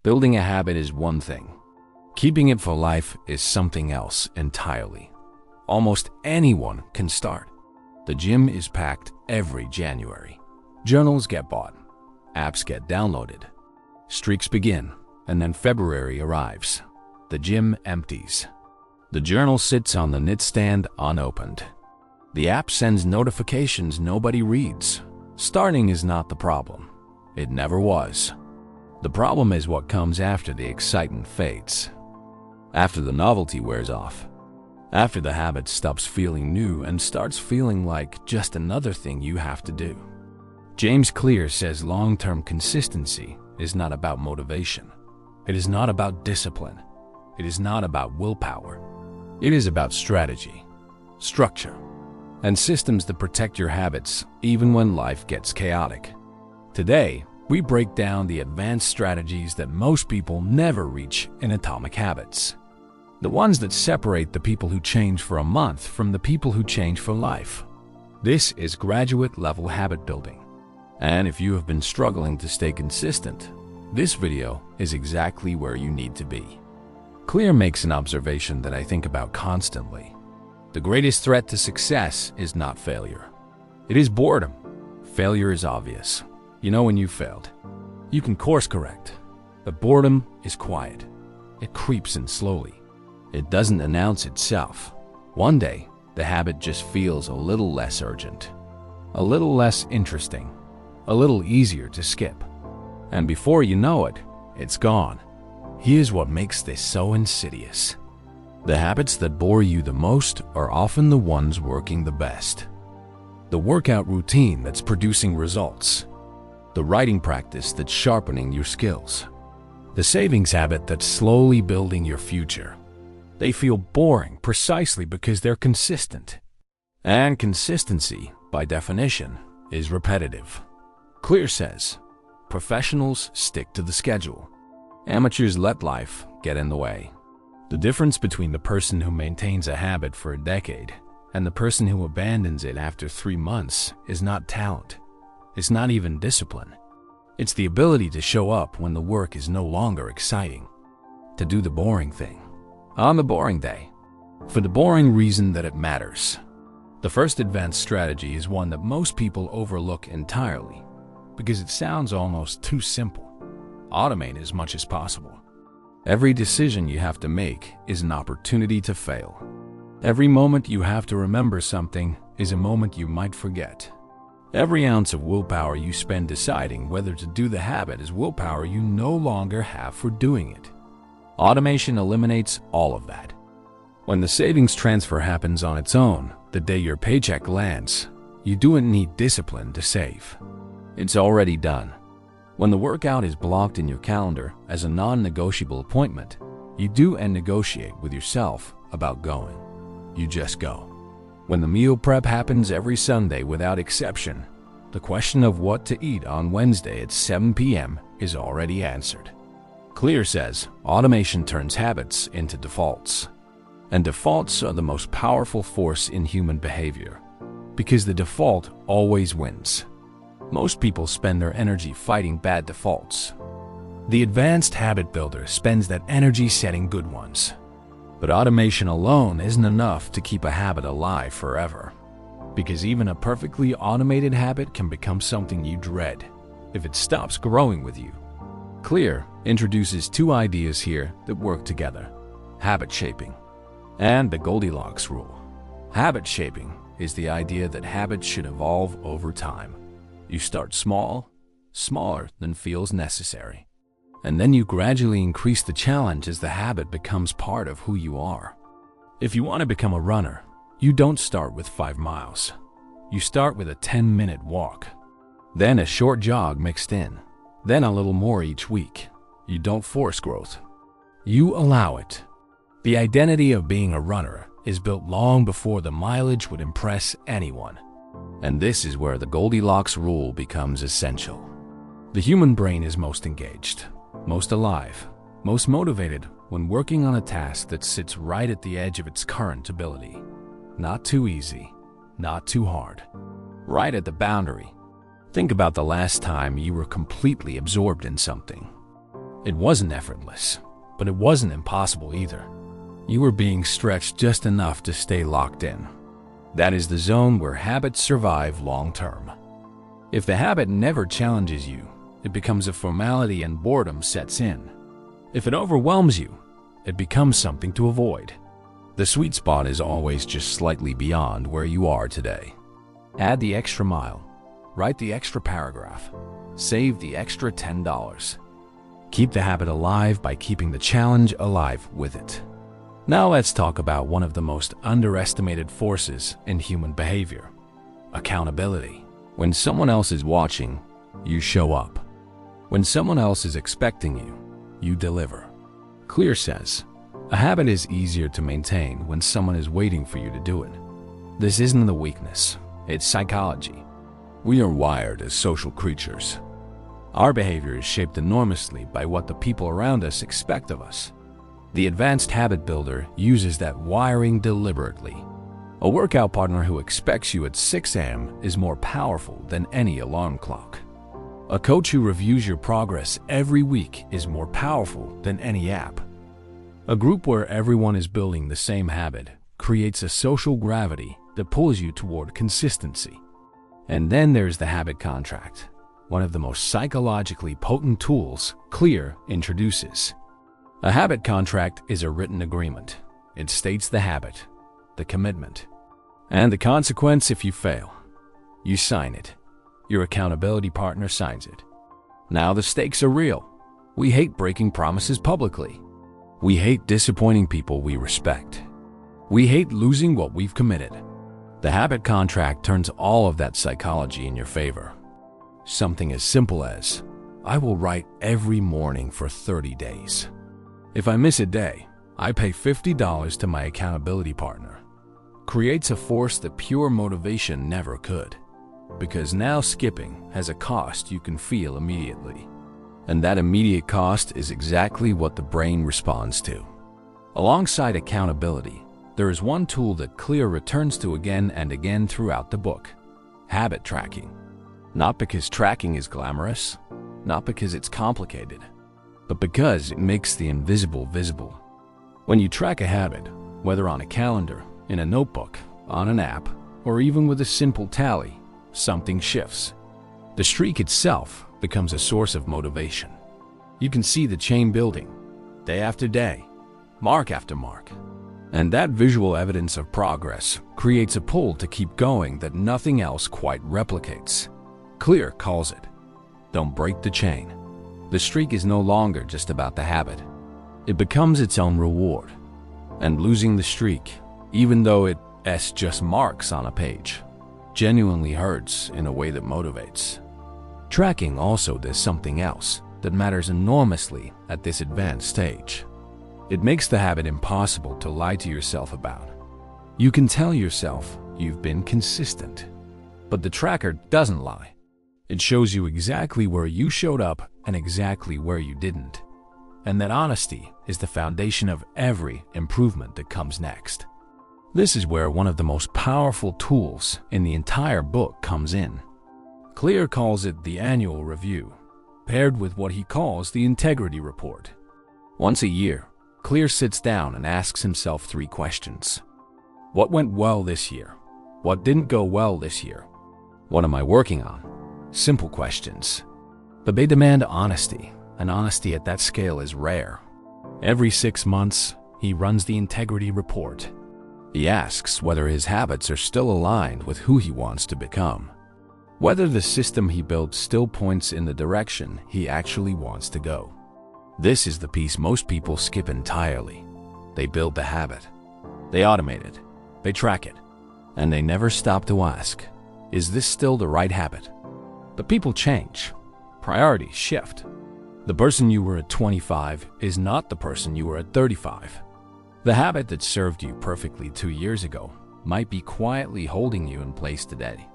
Building a habit is one thing. Keeping it for life is something else entirely. Almost anyone can start. The gym is packed every January. Journals get bought. Apps get downloaded. Streaks begin, and then February arrives. The gym empties. The journal sits on the nightstand unopened. The app sends notifications nobody reads. Starting is not the problem. It never was. The problem is what comes after the excitement fades. After the novelty wears off. After the habit stops feeling new and starts feeling like just another thing you have to do. James Clear says long-term consistency is not about motivation. It is not about discipline. It is not about willpower. It is about strategy, structure, and systems that protect your habits even when life gets chaotic. Today, we break down the advanced strategies that most people never reach in Atomic Habits. The ones that separate the people who change for a month from the people who change for life. This is graduate-level habit building. And if you have been struggling to stay consistent, this video is exactly where you need to be. Clear makes an observation that I think about constantly. The greatest threat to success is not failure. It is boredom. Failure is obvious. You know when you failed. You can course correct. But boredom is quiet. It creeps in slowly. It doesn't announce itself. One day, the habit just feels a little less urgent, a little less interesting, a little easier to skip. And before you know it, it's gone. Here's what makes this so insidious. The habits that bore you the most are often the ones working the best. The workout routine that's producing results. The writing practice that's sharpening your skills. The savings habit that's slowly building your future. They feel boring precisely because they're consistent. And consistency, by definition, is repetitive. Clear says, professionals stick to the schedule. Amateurs let life get in the way. The difference between the person who maintains a habit for a decade and the person who abandons it after 3 months is not talent. It's not even discipline. It's the ability to show up when the work is no longer exciting. To do the boring thing. On the boring day. For the boring reason that it matters. The first advanced strategy is one that most people overlook entirely because it sounds almost too simple. Automate as much as possible. Every decision you have to make is an opportunity to fail. Every moment you have to remember something is a moment you might forget. Every ounce of willpower you spend deciding whether to do the habit is willpower you no longer have for doing it. Automation eliminates all of that. When the savings transfer happens on its own, the day your paycheck lands, you don't need discipline to save. It's already done. When the workout is blocked in your calendar as a non-negotiable appointment, you do and negotiate with yourself about going. You just go. When the meal prep happens every Sunday without exception, the question of what to eat on Wednesday at 7 p.m. is already answered. Clear says automation turns habits into defaults. And defaults are the most powerful force in human behavior, because the default always wins. Most people spend their energy fighting bad defaults. The advanced habit builder spends that energy setting good ones. But automation alone isn't enough to keep a habit alive forever, because even a perfectly automated habit can become something you dread if it stops growing with you. Clear introduces 2 ideas here that work together: habit shaping and the Goldilocks Rule. Habit shaping is the idea that habits should evolve over time. You start small, smaller than feels necessary, and then you gradually increase the challenge as the habit becomes part of who you are. If you want to become a runner, you don't start with 5 miles. You start with a 10-minute walk, then a short jog mixed in, then a little more each week. You don't force growth. You allow it. The identity of being a runner is built long before the mileage would impress anyone. And this is where the Goldilocks Rule becomes essential. The human brain is most engaged, most alive, most motivated when working on a task that sits right at the edge of its current ability. Not too easy, not too hard. Right at the boundary. Think about the last time you were completely absorbed in something. It wasn't effortless, but it wasn't impossible either. You were being stretched just enough to stay locked in. That is the zone where habits survive long term. If the habit never challenges you, it becomes a formality and boredom sets in. If it overwhelms you, it becomes something to avoid. The sweet spot is always just slightly beyond where you are today. Add the extra mile, write the extra paragraph, save the extra $10. Keep the habit alive by keeping the challenge alive with it. Now let's talk about one of the most underestimated forces in human behavior: accountability. When someone else is watching, you show up. When someone else is expecting you, you deliver. Clear says, a habit is easier to maintain when someone is waiting for you to do it. This isn't a weakness, it's psychology. We are wired as social creatures. Our behavior is shaped enormously by what the people around us expect of us. The advanced habit builder uses that wiring deliberately. A workout partner who expects you at 6 a.m. is more powerful than any alarm clock. A coach who reviews your progress every week is more powerful than any app. A group where everyone is building the same habit creates a social gravity that pulls you toward consistency. And then there's the habit contract, one of the most psychologically potent tools Clear introduces. A habit contract is a written agreement. It states the habit, the commitment, and the consequence if you fail. You sign it. Your accountability partner signs it. Now the stakes are real. We hate breaking promises publicly. We hate disappointing people we respect. We hate losing what we've committed. The habit contract turns all of that psychology in your favor. Something as simple as, I will write every morning for 30 days. If I miss a day, I pay $50 to my accountability partner. Creates a force that pure motivation never could. Because now skipping has a cost you can feel immediately. And that immediate cost is exactly what the brain responds to. Alongside accountability, there is one tool that Clear returns to again and again throughout the book: habit tracking. Not because tracking is glamorous, not because it's complicated, but because it makes the invisible visible. When you track a habit, whether on a calendar, in a notebook, on an app, or even with a simple tally, something shifts. The streak itself becomes a source of motivation. You can see the chain building, day after day, mark after mark. And that visual evidence of progress creates a pull to keep going that nothing else quite replicates. Clear calls it, don't break the chain. The streak is no longer just about the habit. It becomes its own reward. And losing the streak, even though it's just marks on a page, genuinely hurts in a way that motivates. Tracking also does something else that matters enormously at this advanced stage. It makes the habit impossible to lie to yourself about. You can tell yourself you've been consistent, but the tracker doesn't lie. It shows you exactly where you showed up and exactly where you didn't. And that honesty is the foundation of every improvement that comes next. This is where one of the most powerful tools in the entire book comes in. Clear calls it the annual review, paired with what he calls the integrity report. Once a year, Clear sits down and asks himself 3 questions. What went well this year? What didn't go well this year? What am I working on? Simple questions. But they demand honesty, and honesty at that scale is rare. Every 6 months, he runs the integrity report. He asks whether his habits are still aligned with who he wants to become. Whether the system he built still points in the direction he actually wants to go. This is the piece most people skip entirely. They build the habit. They automate it. They track it. And they never stop to ask, is this still the right habit? But people change. Priorities shift. The person you were at 25 is not the person you were at 35. The habit that served you perfectly 2 years ago might be quietly holding you in place today.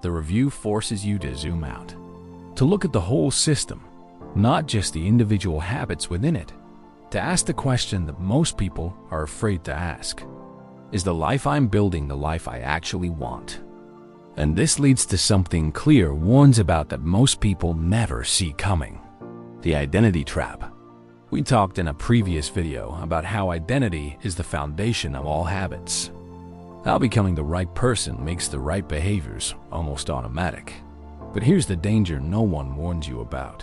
The review forces you to zoom out, to look at the whole system, not just the individual habits within it, to ask the question that most people are afraid to ask. Is the life I'm building the life I actually want? And this leads to something Clear warns about that most people never see coming: the identity trap. We talked in a previous video about how identity is the foundation of all habits. How becoming the right person makes the right behaviors almost automatic. But here's the danger no one warns you about.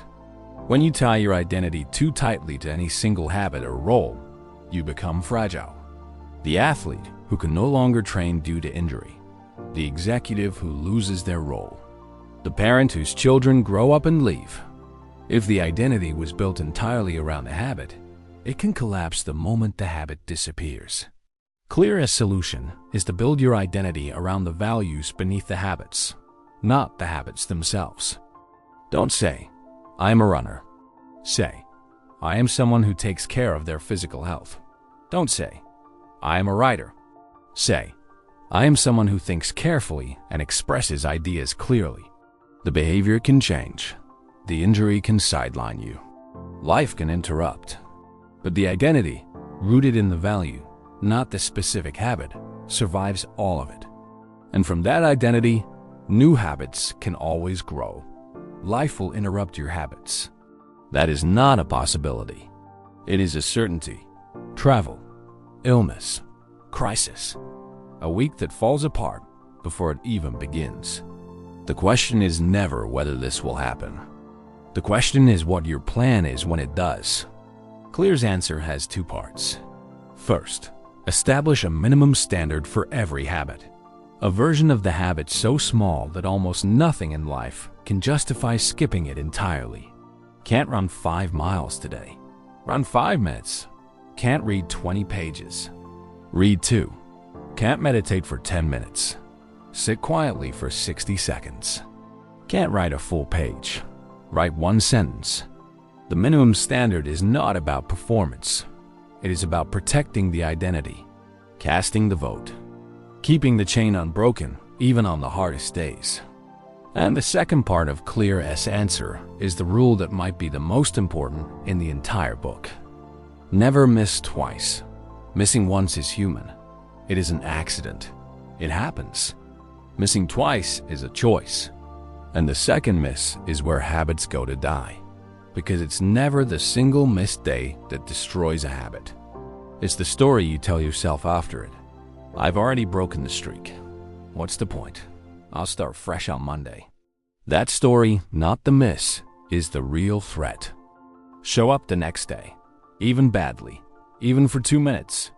When you tie your identity too tightly to any single habit or role, you become fragile. The athlete who can no longer train due to injury. The executive who loses their role. The parent whose children grow up and leave. If the identity was built entirely around the habit, it can collapse the moment the habit disappears. Clearest solution is to build your identity around the values beneath the habits, not the habits themselves. Don't say, I am a runner. Say, I am someone who takes care of their physical health. Don't say, I am a writer. Say, I am someone who thinks carefully and expresses ideas clearly. The behavior can change. The injury can sideline you. Life can interrupt. But the identity, rooted in the value, not the specific habit, survives all of it. And from that identity, new habits can always grow. Life will interrupt your habits. That is not a possibility. It is a certainty. Travel, illness, crisis. A week that falls apart before it even begins. The question is never whether this will happen. The question is what your plan is when it does. Clear's answer has two parts. First, establish a minimum standard for every habit. A version of the habit so small that almost nothing in life can justify skipping it entirely. Can't run 5 miles today. Run 5 minutes. Can't read 20 pages. Read 2. Can't meditate for 10 minutes. Sit quietly for 60 seconds. Can't write a full page. Write 1 sentence. The minimum standard is not about performance. It is about protecting the identity, casting the vote, keeping the chain unbroken even on the hardest days. And the second part of Clear's answer is the rule that might be the most important in the entire book. Never miss twice. Missing once is human. It is an accident. It happens. Missing twice is a choice. And the second miss is where habits go to die. Because it's never the single missed day that destroys a habit. It's the story you tell yourself after it. I've already broken the streak. What's the point? I'll start fresh on Monday. That story, not the miss, is the real threat. Show up the next day. Even badly. Even for 2 minutes.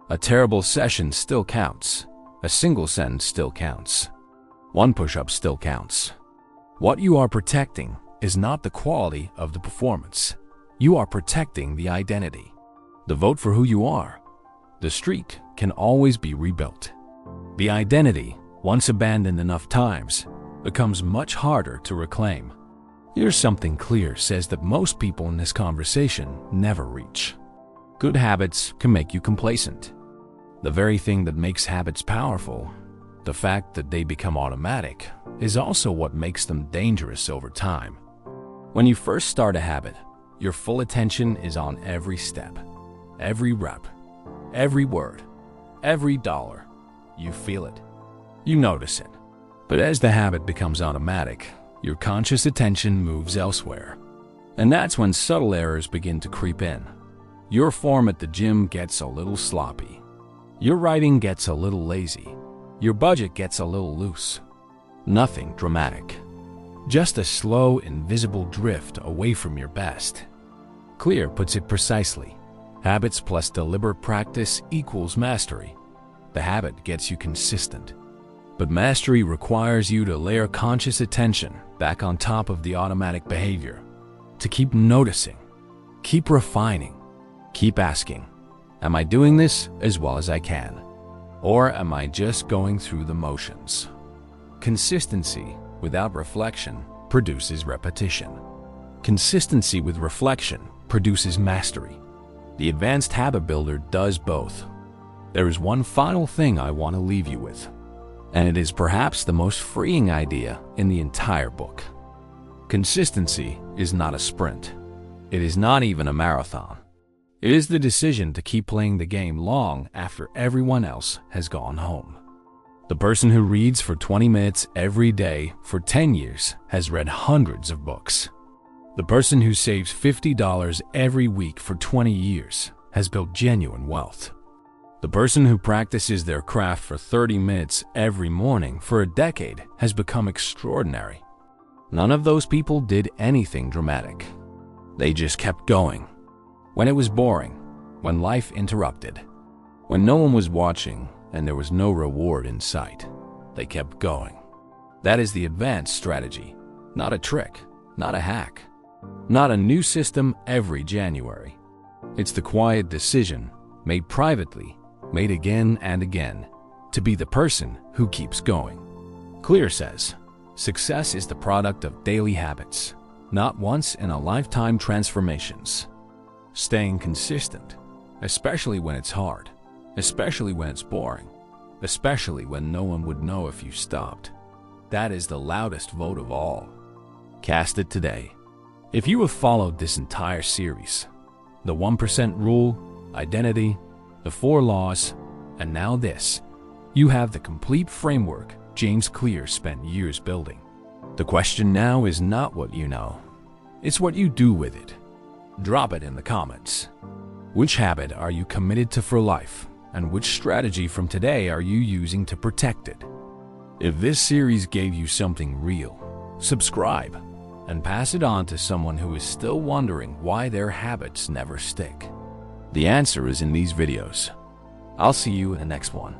A terrible session still counts. A single sentence still counts. 1 push-up still counts. What you are protecting is not the quality of the performance. You are protecting the identity. The vote for who you are. The streak can always be rebuilt. The identity, once abandoned enough times, becomes much harder to reclaim. Here's something Clear says that most people in this conversation never reach. Good habits can make you complacent. The very thing that makes habits powerful, the fact that they become automatic, is also what makes them dangerous over time. When you first start a habit, your full attention is on every step, every rep, every word, every dollar. You feel it. You notice it. But as the habit becomes automatic, your conscious attention moves elsewhere. And that's when subtle errors begin to creep in. Your form at the gym gets a little sloppy. Your writing gets a little lazy. Your budget gets a little loose. Nothing dramatic. Just a slow, invisible drift away from your best. Clear puts it precisely. Habits plus deliberate practice equals mastery. The habit gets you consistent. But mastery requires you to layer conscious attention back on top of the automatic behavior. To keep noticing, keep refining, keep asking, am I doing this as well as I can? Or am I just going through the motions? Consistency without reflection produces repetition. Consistency with reflection produces mastery. The advanced habit builder does both. There is one final thing I want to leave you with, and it is perhaps the most freeing idea in the entire book. Consistency is not a sprint. It is not even a marathon. It is the decision to keep playing the game long after everyone else has gone home. The person who reads for 20 minutes every day for 10 years has read hundreds of books. The person who saves $50 every week for 20 years has built genuine wealth. The person who practices their craft for 30 minutes every morning for a decade has become extraordinary. None of those people did anything dramatic. They just kept going. When it was boring, when life interrupted, when no one was watching and there was no reward in sight, they kept going. That is the advanced strategy, not a trick, not a hack, not a new system every January. It's the quiet decision, made privately, made again and again, to be the person who keeps going. Clear says, success is the product of daily habits, not once-in-a-lifetime transformations. Staying consistent, especially when it's hard, especially when it's boring, especially when no one would know if you stopped. That is the loudest vote of all. Cast it today. If you have followed this entire series, the 1% rule, identity, the 4 laws, and now this, you have the complete framework James Clear spent years building. The question now is not what you know, it's what you do with it. Drop it in the comments. Which habit are you committed to for life, and which strategy from today are you using to protect it? If this series gave you something real, subscribe and pass it on to someone who is still wondering why their habits never stick. The answer is in these videos. I'll see you in the next one.